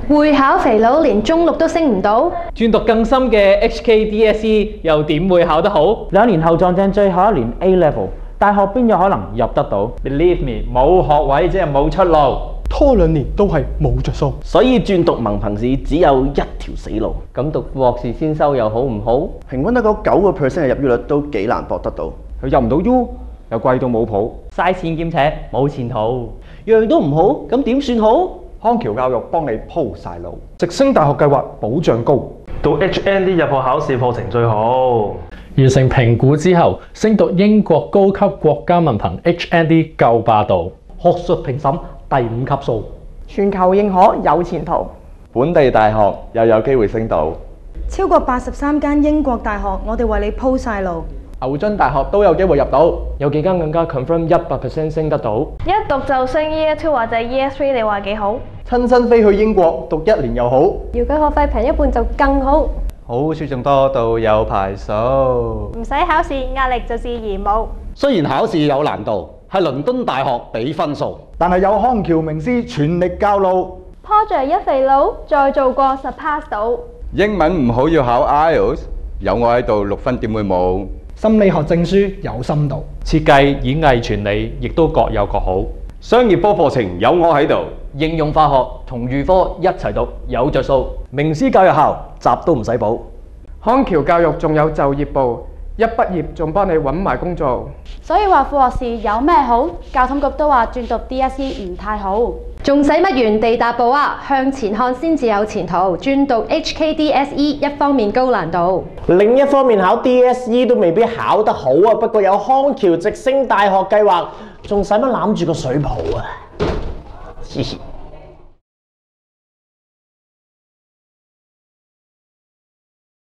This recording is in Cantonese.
會考肥佬連中六都升唔到，轉讀更深嘅 HKDSE 又點會考得好？2年後撞正最後一年 A level， 大學邊有可能入得到 ？Believe me， 冇學位即係冇出路，拖2年都係冇着數。所以轉讀文憑試只有一條死路。咁讀副學士先修又好唔好？平均得嗰9% 嘅入 U 率都幾難博得到。佢入唔到 U， 又貴到冇譜，嘥錢兼且冇前途，樣都唔好，咁點算好？康橋教育幫你鋪晒路，直升大學計劃保障高，讀 HND 入學考試課程最好。完成評估之後，升讀英國高級國家文憑 HND 夠霸道。學術評審第5級數，全球認可有前途。本地大學又有機會升到。超過83間英國大學，我哋為你鋪晒路。牛津大學都有機會入到，有幾間更加 confirm 100% 升得到。一讀就升 Year 2或者 Year 3，你話幾好？親身飛去英國讀1年又好，遙距學費平一半就更好。好處仲多到有排數，唔使考試，壓力就自然冇。雖然考試有難度，係倫敦大學俾分數，但係有康橋名師全力教路。Project 一肥佬再做過實 pass 到。英文唔好要考 IELTS， 有我喺度6分點會冇？心理學證書有深度，設計演藝傳理亦都各有各好。商業科課程有我喺度，應用化學同預科一齊讀有着數。名師教育校習都唔使補。康橋教育仲有就業部，一畢業仲幫你揾埋工作。所以話副學士有咩好？教統局都話轉讀 DSE 唔太好，仲使乜原地踏步啊？向前看先至有前途。轉讀 HKDSE 一方面高難度，另一方面考 DSE 都未必考得好啊。不過有康橋直升大學計劃，仲使乜攬住個水泡啊？嘻嘻。